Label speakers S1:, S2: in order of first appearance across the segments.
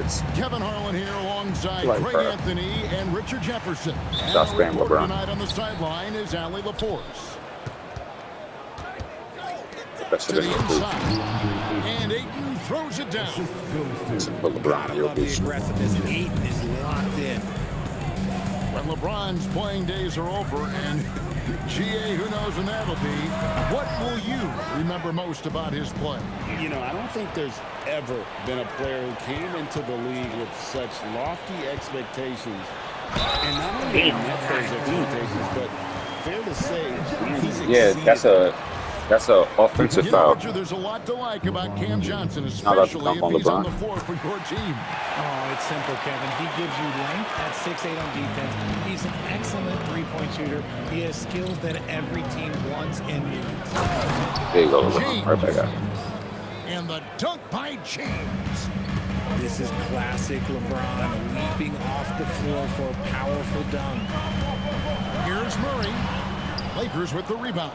S1: defense.
S2: Kevin Harlan here alongside
S1: Like
S2: Craig Anthony and Richard Jefferson. And
S1: That's
S2: our
S1: damn
S2: reporter
S1: LeBron.
S2: tonight on the sideline is Allie LaForce.
S1: That's
S2: To the inside. And Ayton throws it down.
S1: LeBron.
S3: Gotta love the aggressiveness. Ayton is locked in.
S2: When LeBron's playing days are over, and GA, who knows when that'll be, what will you remember most about his play?
S4: You know, I don't think there's ever been a player who came into the league with such lofty expectations. And not only met those expectations, but fair to say, he's exceeded.
S1: That's a offensive foul.
S2: There's a lot to like about Cam Johnson, especially if he's on the floor for your team.
S3: Oh, it's simple, Kevin. He gives you length at 6'8" on defense. He's an excellent three-point shooter. He has skills that every team wants and needs.
S1: There you go, LeBron. Right back out.
S2: And the dunk by James.
S3: This is classic LeBron leaping off the floor for a powerful dunk.
S2: Here's Murray. Lakers with the rebound.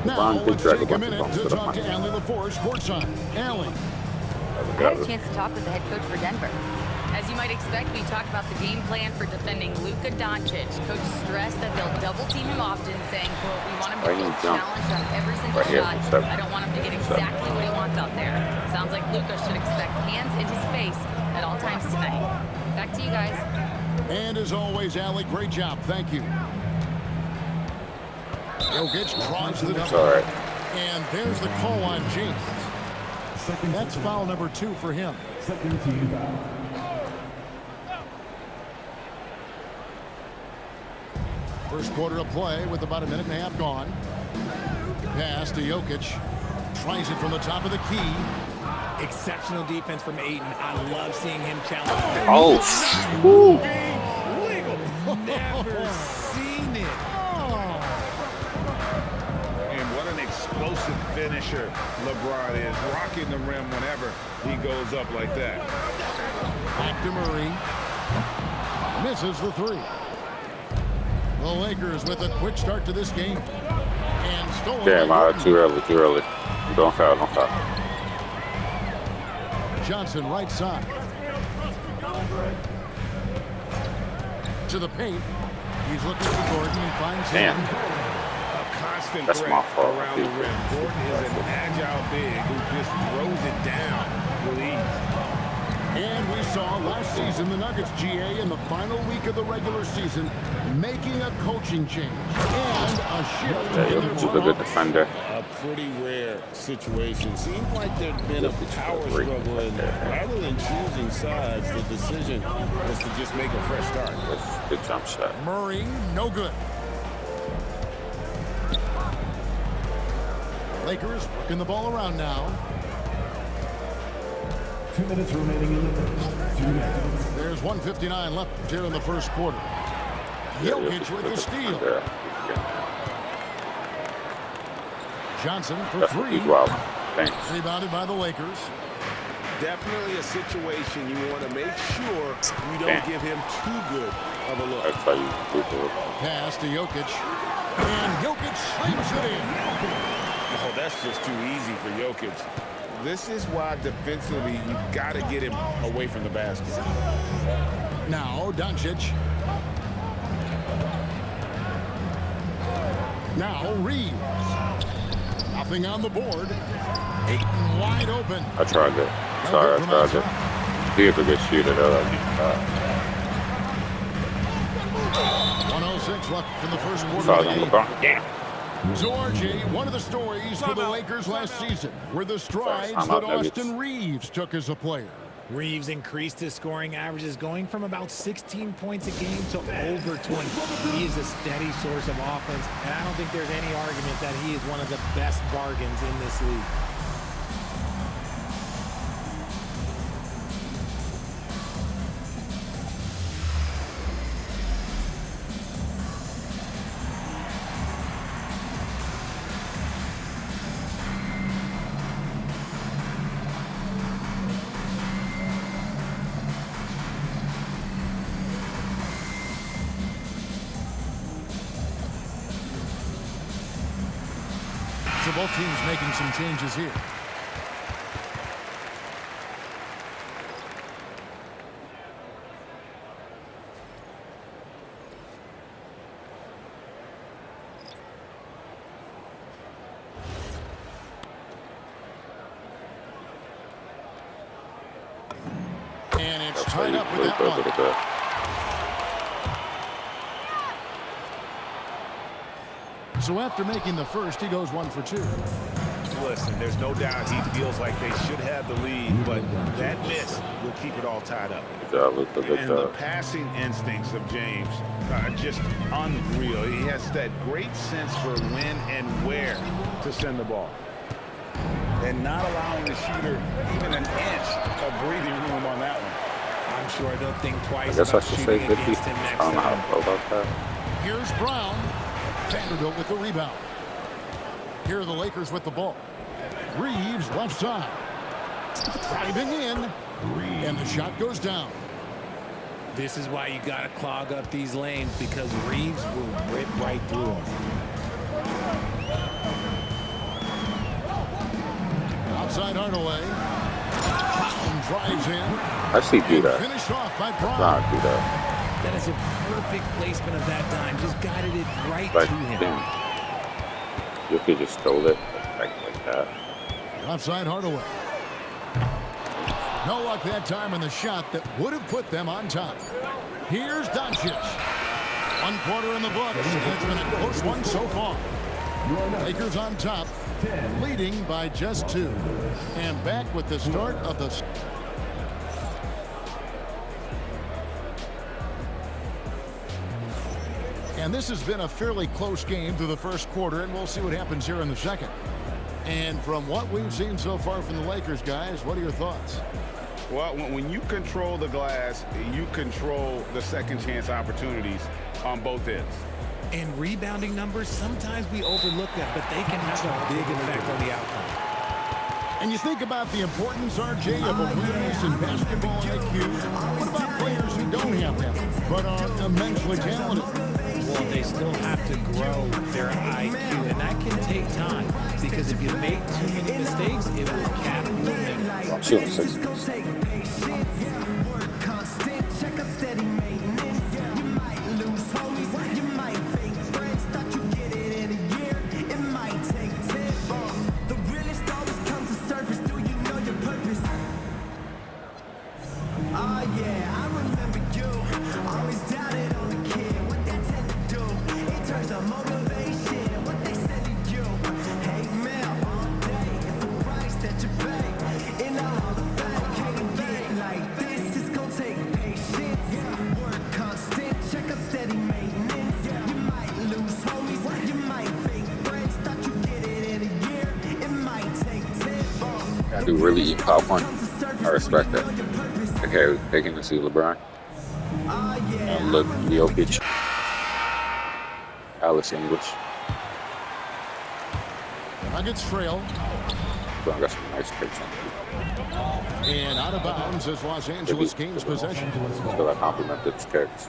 S2: Now,
S1: LeBron
S2: let's
S1: did
S2: take
S1: drag
S2: a minute to talk to Allie LaForce courtside. Allie.
S5: I had a chance to talk with the head coach for Denver. As you might expect, we talked about the game plan for defending Luka Doncic. Coach stressed that they'll double team him often, saying, quote, we want him to feel challenged on every single shot. I don't want him to get exactly what he wants out there. Sounds like Luka should expect hands in his face at all times tonight. Back to you guys.
S2: And as always, Allie, great job. Thank you. Jokic tries the double. And there's the call on James. That's foul number 2 for him.
S6: Second team foul.
S2: First quarter of play with about a minute and a half gone. Pass to Jokic. Tries it from the top of the key.
S3: Exceptional defense from Ayton. I love seeing him challenge.
S1: Oh,
S3: Never seen it.
S4: Explosive finisher LeBron is, rocking the rim whenever he goes up like that.
S2: Back to Murray. Misses the 3. The Lakers with a quick start to this game. And stolen.
S1: damn, too early. Don't foul.
S2: Johnson right side. To the paint. He's looking for Gordon and finds him.
S1: That's my fault.
S4: Around the rim. Gordon is an agile big who just throws it down with ease.
S2: And we saw last season the Nuggets, GA, in the final week of the regular season, making a coaching change and a shift in their
S1: Super good defender.
S4: A pretty rare situation. Seems like there's been a power struggle, and rather than choosing sides, the decision was to just make a fresh start.
S1: Good jump shot.
S2: Murray, no good. Lakers working the ball around now.
S6: 2 minutes remaining in the first. 2 minutes.
S2: There's 1:59 left here in the first quarter. Jokic with the steal. Johnson for 3. Rebounded by the Lakers.
S4: Definitely a situation you want to make sure you don't give him too good of a look.
S1: That's how you do it.
S2: Pass to Jokic. And Jokic slams it in.
S4: Oh, that's just too easy for Jokic. This is why defensively you've got to get him away from the basket.
S2: Now Doncic. Now Reeves. Nothing on the board. Ayton wide open.
S1: I tried it. Sorry, I tried it. He is a good shooter, though.
S2: 1:06 left in the first quarter of the game.
S1: Damn.
S2: So, RJ, one of the stories for the Lakers last season were the strides that Austin Reeves took as a player.
S3: Reeves increased his scoring averages, going from about 16 points a game to over 20. He is a steady source of offense, and I don't think there's any argument that he is one of the best bargains in this league.
S2: So both teams making some changes here. And it's tied up with that one. So after making the first, he goes 1 for 2.
S7: Listen, there's no doubt he feels like they should have the lead, but that miss will keep it all tied up.
S1: Good
S7: And the passing instincts of James are just unreal. He has that great sense for when and where to send the ball. And not allowing the shooter even an inch of breathing room on that one.
S3: I'm sure they'll think twice
S1: I guess I
S3: about
S1: should say
S3: shooting
S1: 50.
S3: against him
S1: I
S3: next
S1: don't know how
S3: time.
S1: to feel about that.
S2: Here's Brown. Vanderbilt with the rebound. Here are the Lakers with the ball. Reeves left side. Driving in. And the shot goes down.
S3: This is why you got to clog up these lanes, because Reeves will rip right through them. Outside Hardaway. Brown drives in.
S1: I see do that.
S2: Finished off by Brown.
S1: Nah, do that.
S3: That is a perfect placement of that dime. Just guided it right
S1: Like,
S3: to him.
S1: damn. You could just stole it like that.
S2: Outside Hardaway. No luck that time in the shot that would have put them on top. Here's Doncic. 1 quarter in the books. It's been a close one so far. Lakers on top, leading by just 2. And back with the start of the... And this has been a fairly close game through the first quarter, and we'll see what happens here in the second. And from what we've seen so far from the Lakers, guys, what are your thoughts?
S4: Well, when you control the glass, you control the second chance opportunities on both ends.
S3: And rebounding numbers, sometimes we overlook them, but they can have a big effect on the outcome.
S2: And you think about the importance, RJ, of awareness and basketball IQ. What about players who don't have that, but are immensely talented?
S3: Well, they still have to grow their IQ, and that can take time, because if you make too many mistakes, it will catapult them.
S1: I'm shooting 6. I do really eat popcorn. I respect that. Okay, taking to see LeBron. And look, Jokic. Alice English.
S2: Nuggets trail.
S1: So I got some nice picks on it.
S2: And out of bounds as Los Angeles gains possession.
S1: So I complimented his kicks.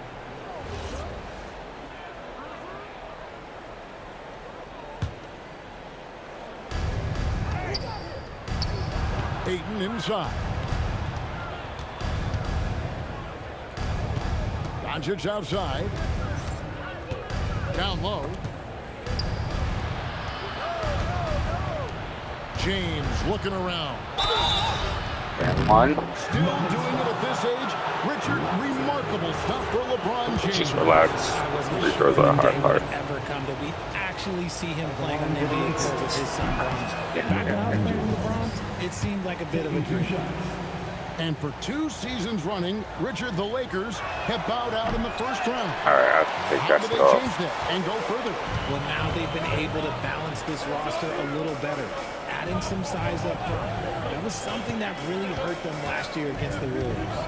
S2: Ayton inside. Doncic outside. Down low. James looking around.
S1: And one.
S2: Still doing it at this age. Richard, remarkable stuff for LeBron James.
S1: Just relax. Free throws are a hard part.
S3: Ever come that we actually see him playing on the NBA court with his son Back when I was playing with LeBron, it seemed like a bit of a dream.
S2: And for 2 seasons running, Richard, the Lakers have bowed out in the first round.
S1: All right, I think
S2: How
S1: that's
S2: do they
S1: off.
S2: change that and go further?
S3: Well, now they've been able to balance this roster a little better, adding some size up front. That was something that really hurt them last year against the Warriors.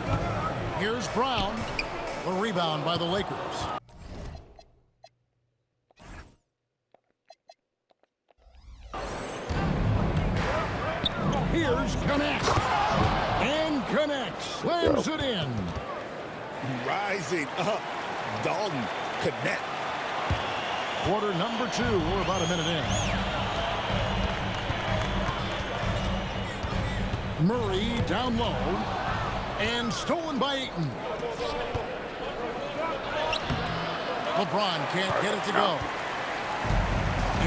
S2: Here's Brown. The rebound by the Lakers. Here's Connect. And Connect slams it in.
S7: Rising up, Dalton connect.
S2: Quarter number 2. We're about a minute in. Murray down low. And stolen by Ayton. LeBron can't get it to go.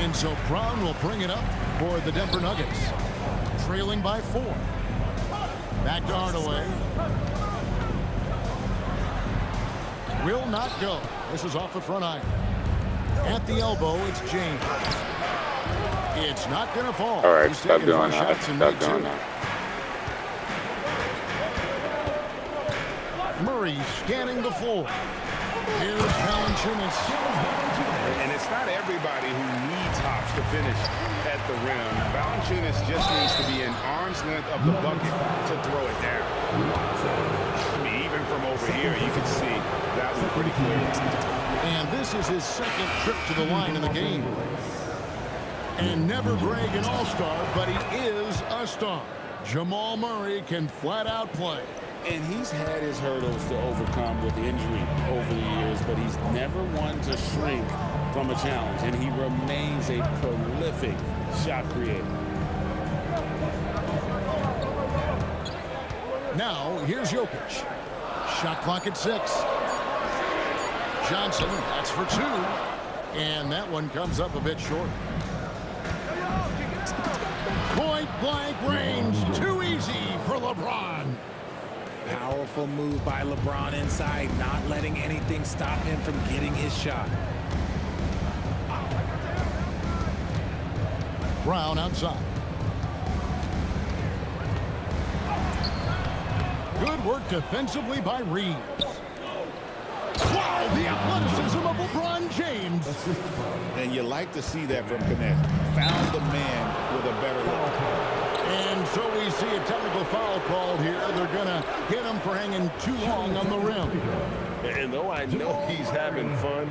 S2: And so Brown will bring it up for the Denver Nuggets. Trailing by 4. Back to Hardaway. will not go. This is off the front iron. At the elbow, it's James. It's not going to fall.
S1: All right,
S2: He's
S1: stop
S2: taken
S1: doing
S2: 4
S1: that.
S2: shots and
S1: Stop
S2: made
S1: doing
S2: 2.
S1: that.
S2: Murray scanning the floor. Here's Valanciunas.
S7: And it's not everybody who needs hops to finish at the rim. Valanciunas just needs to be an arm's length of the bucket to throw it down. I mean, even from over here, you can see that was pretty clear.
S2: And this is his second trip to the line in the game. And never brag an all-star, but he is a star. Jamal Murray can flat out play.
S4: And he's had his hurdles to overcome with injury over the years, but he's never one to shrink from a challenge, and he remains a prolific shot creator.
S2: Now, here's Jokic. Shot clock at 6. Johnson, that's for 2. And that one comes up a bit short. Point-blank range. Too easy for LeBron.
S3: Powerful move by LeBron inside, not letting anything stop him from getting his shot.
S2: Brown outside. Good work defensively by Reeves. Wow, the athleticism of LeBron James.
S4: And you like to see that from Connect. Found the man with a better look.
S2: And so we see a technical foul called here. They're going to hit him for hanging too long on the rim.
S8: And though I know he's having fun,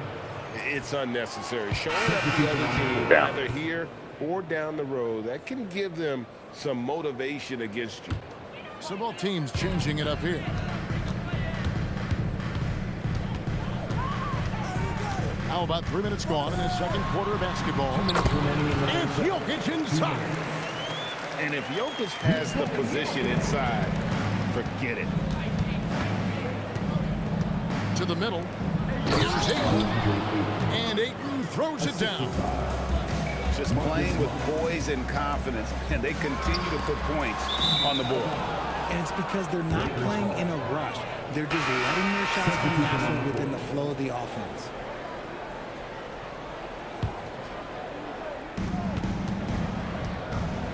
S8: it's unnecessary. Showing up the other team, either here or down the road, that can give them some motivation against you.
S2: So both teams changing it up here. How about 3 minutes gone in the second quarter of basketball? And Jokic inside.
S7: And if Jokic has the position inside, forget it.
S2: To the middle. Here's Ayton. And Ayton throws it down.
S7: Just playing with poise and confidence, and they continue to put points on the board.
S3: And it's because they're not playing in a rush. They're just letting their shots be natural within the flow of the offense.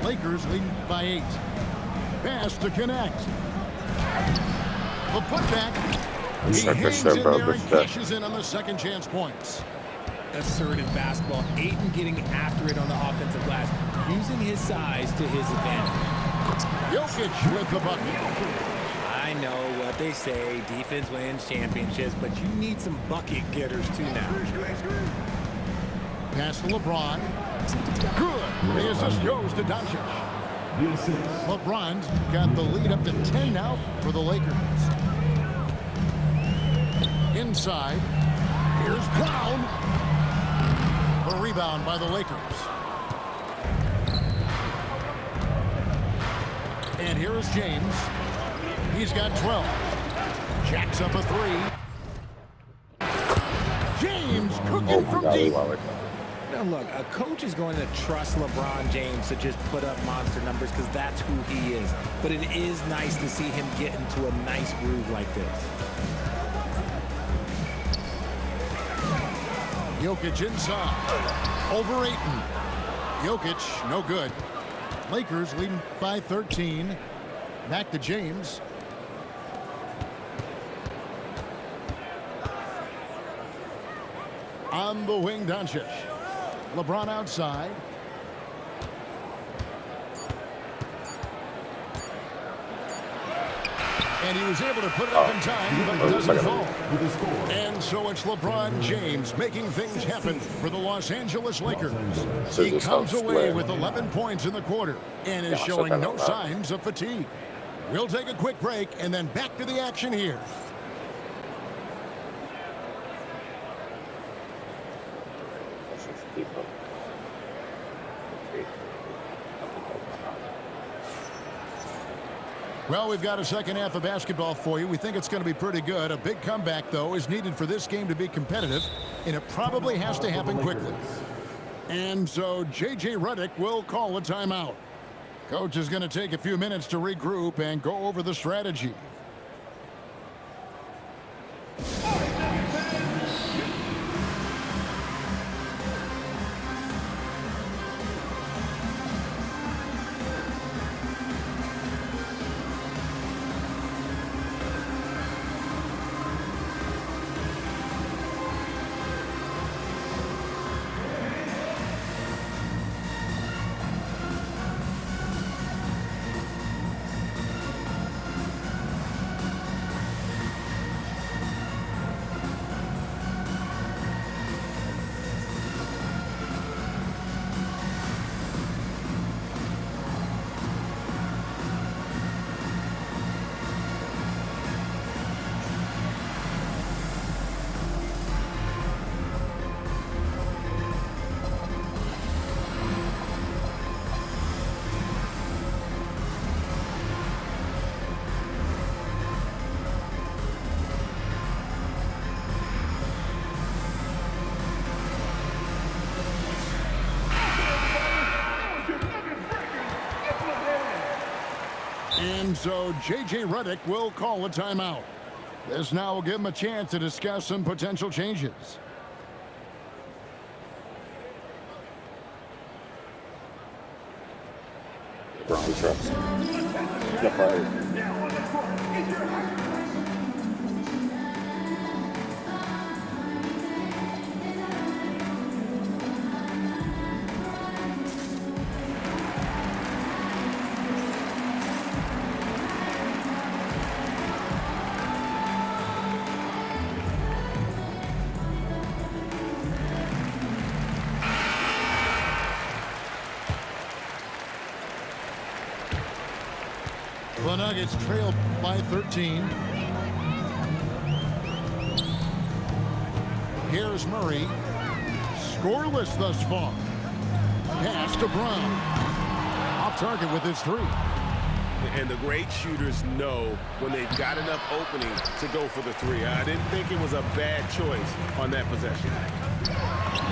S2: Lakers leading by 8. Pass to connect. The putback. He hangs in there and cashes in on the second chance points.
S3: Assertive basketball. Ayton getting after it on the offensive glass, using his size to his advantage.
S2: Jokic with the bucket.
S3: I know what they say, defense wins championships, but you need some bucket getters too now.
S2: Pass to LeBron. Good. The assist goes to Doncic. LeBron's got the lead up to 10 now for the Lakers. Inside. Here's Brown. The rebound by the Lakers. And here is James. He's got 12. Jacks up a 3. James cooking from deep.
S3: Now look, a coach is going to trust LeBron James to just put up monster numbers because that's who he is. But it is nice to see him get into a nice groove like this.
S2: Jokic inside. Over Ayton. Jokic, no good. Lakers leading by 13. Back to James. On the wing, Doncic. LeBron outside. And he was able to put it up in time, but it doesn't fall. And so it's LeBron James making things happen for the Los Angeles Lakers. He comes away with 11 points in the quarter and is showing no signs of fatigue. We'll take a quick break and then back to the action here. Well, we've got a second half of basketball for you. We think it's going to be pretty good. A big comeback, though, is needed for this game to be competitive, and it probably has to happen quickly. And so J.J. Redick will call a timeout. Coach is going to take a few minutes to regroup and go over the strategy. so J.J. Redick will call a timeout. This now will give him a chance to discuss some potential changes.
S1: LeBron, we trust. Step right.
S2: The Nuggets trail by 13. Here's Murray. Scoreless thus far. Pass to Brown. Off target with his three.
S8: And the great shooters know when they've got enough opening to go for the three. I didn't think it was a bad choice on that possession.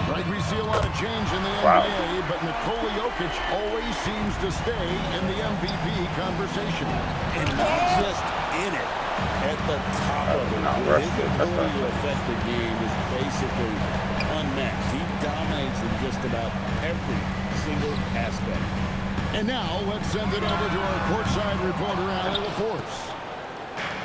S2: Right, we see a lot of change in the NBA, but Nikola Jokic always seems to stay in the MVP conversation.
S4: And not just in it, at the top of it. His ability to affect the game is basically unmatched. He dominates in just about every single aspect.
S2: And now, let's send it over to our courtside reporter, Allie LaForce.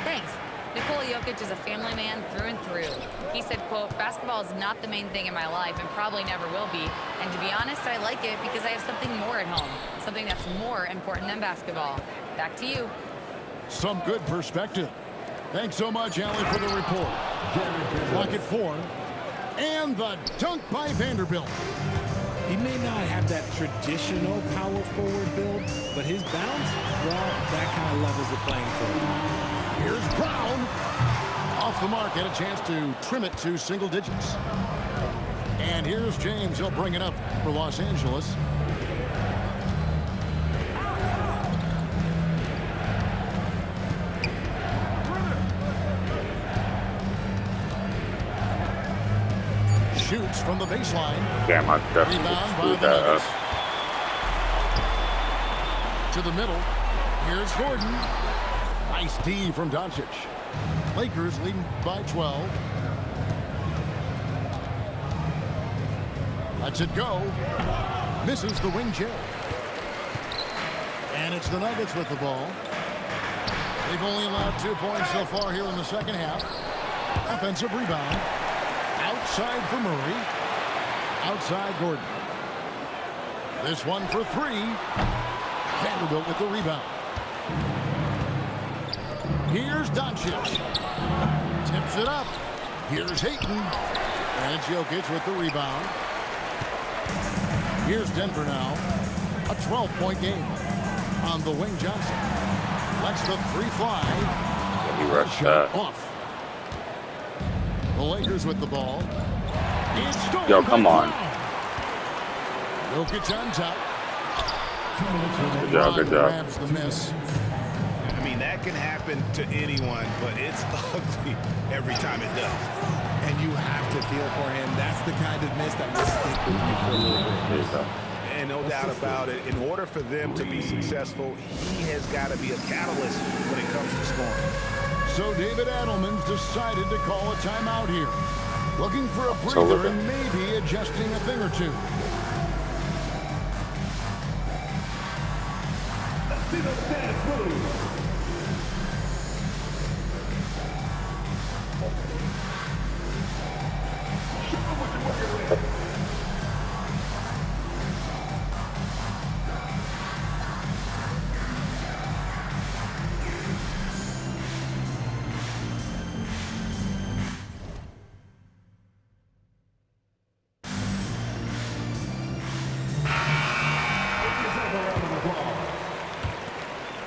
S5: Thanks. Nikola Jokic is a family man through and through. He said, quote, "Basketball is not the main thing in my life and probably never will be. And to be honest, I like it because I have something more at home, something that's more important than basketball." Back to you.
S2: Some good perspective. Thanks so much, Allie, for the report. Clock at 4. And the dunk by Vanderbilt.
S3: He may not have that traditional power forward build, but his bounce, well, that kind of levels the playing field.
S2: Here's Brown. Off the mark, had a chance to trim it to single digits. And here's James. He'll bring it up for Los Angeles. Shoots from the baseline.
S1: Damn, I definitely screwed that up.
S2: To the middle. Here's Gordon. Nice D from Doncic. Lakers leading by 12. Lets it go. Misses the wing J. And it's the Nuggets with the ball. They've only allowed 2 points so far here in the second half. Offensive rebound. Outside for Murray. Outside Gordon. This one for 3. Vanderbilt with the rebound. Here's Doncic. Tips it up. Here's Hayton. And it's Jokic with the rebound. Here's Denver now. A 12-point game. On the wing, Johnson. Lets the 3 fly.
S1: He rushed that.
S2: Off. The Lakers with the ball. It's stolen.
S1: Yo, come on.
S2: Jokic on top.
S1: Good job, good job.
S2: Grabs the miss.
S7: I mean, that can happen to anyone, but it's ugly every time it does.
S3: And you have to feel for him. That's the kind of miss that will stick with you for a little bit.
S1: There you go.
S7: And no doubt about it, in order for them to be successful, he has got to be a catalyst when it comes to scoring.
S2: So David Adelman's decided to call a timeout here. Looking for a breather and maybe adjusting a thing or two.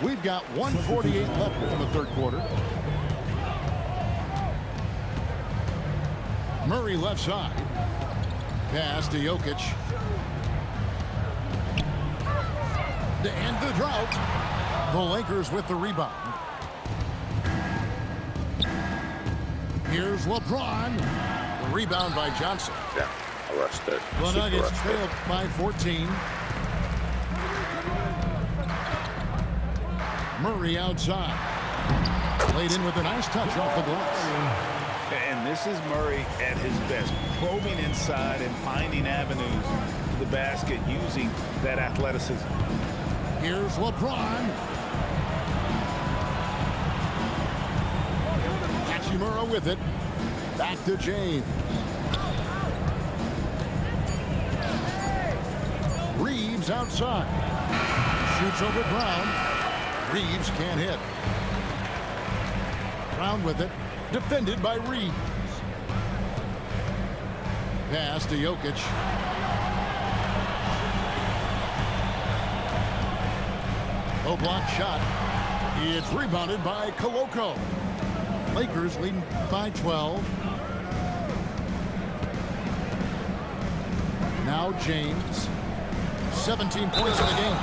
S2: We've got 1:48 left in the third quarter. Murray left side. Pass to Jokic. To end the drought. The Lakers with the rebound. Here's LeBron. The rebound by Johnson.
S1: Yeah, I rushed it.
S2: The Nuggets trailed by 14. Murray outside. Played in with a nice touch off the glass.
S7: And this is Murray at his best, probing inside and finding avenues to the basket using that athleticism.
S2: Here's LeBron. Hachimura with it. Back to James. Reeves outside. Shoots over Brown. Reeves can't hit. Brown with it. Defended by Reeves. Pass to Jokic. Low block shot. It's rebounded by Koloko. Lakers leading by 12. Now James. 17 points in the game.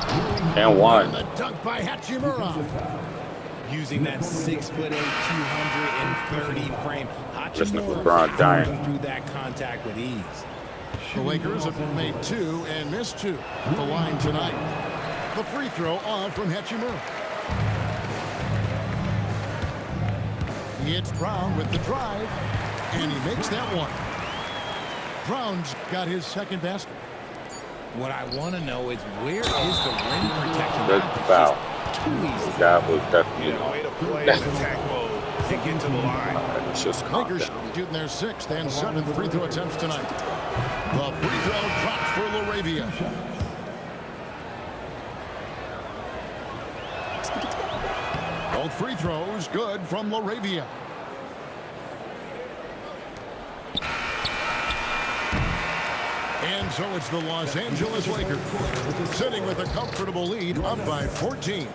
S1: And one.
S2: And the dunk by Hachimura.
S3: Using that 6'8", 230 frame,
S1: Listen to
S3: Hachimura
S1: LeBron dying.
S3: through that contact with ease.
S2: The Lakers have made 2 and missed 2 at the line tonight. The free throw off from Hachimura. It's Brown with the drive, and he makes that one. Brown's got his second basket.
S3: What I want to know is where is the rim protection?
S1: Good foul.
S3: Too easy.
S1: That was definitely
S7: Way to play in attack mode to get to the line.
S1: it's just calm
S2: Lakers
S1: down.
S2: shooting their 6th and 7th free throw attempts tonight. The free throw drops for Laravia. Both free throws good from Laravia. And so it's the Los Angeles Lakers sitting with a comfortable lead up by 14.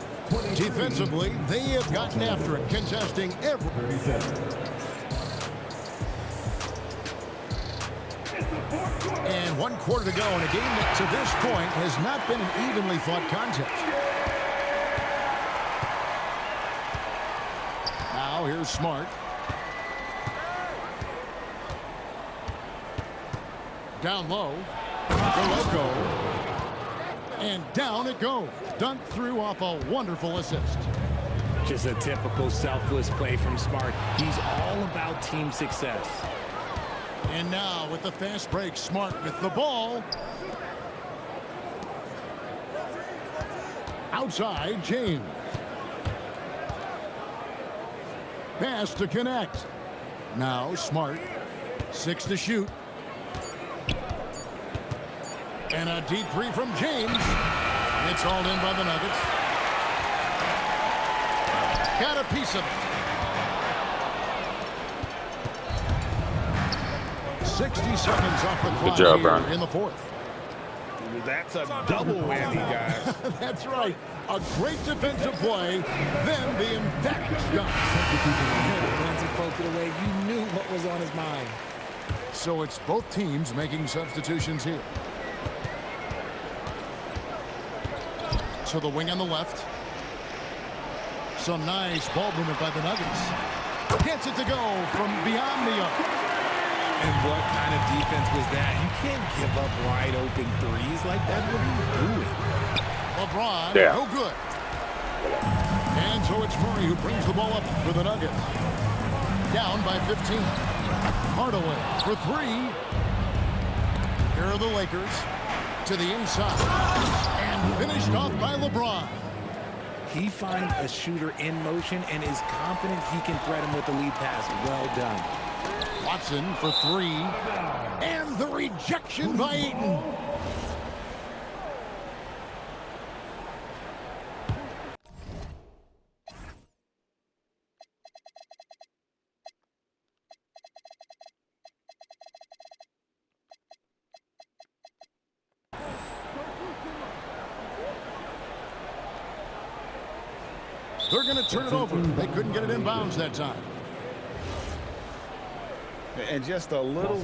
S2: Defensively, they have gotten after it, contesting every. And 1 quarter to go in a game that to this point has not been an evenly fought contest. Now here's Smart. Down low. Koloko. And down it goes. Dunked through off a wonderful assist.
S3: Just a typical selfless play from Smart. He's all about team success.
S2: And now with the fast break, Smart with the ball. Outside, James. Pass to connect. Now Smart. 6 to shoot. And a deep 3 from James. It's hauled in by the Nuggets. Got a piece of it. 60 seconds off the clock.
S1: Good job,
S2: here
S1: Brian.
S2: in the 4th.
S7: That's a double whammy, guys.
S2: That's right. A great defensive play, then the emphatic dunk.
S3: Once he poked it away, you knew what was on his mind.
S2: So it's both teams making substitutions here. So the wing on the left. Some nice ball movement by the Nuggets. Gets it to go from beyond the arc.
S3: And what kind of defense was that? You can't give up wide open threes like that. What are you doing?
S2: LeBron,
S1: Yeah.
S2: no good. And so it's Murray who brings the ball up for the Nuggets. Down by 15. Hardaway for 3. Here are the Lakers to the inside. And finished off by LeBron.
S3: He finds a shooter in motion and is confident he can threat him with the lead pass. Well done.
S2: Watson for 3. And the rejection by Ayton. They're going to turn it over. They couldn't get it in bounds that time.
S7: And just a little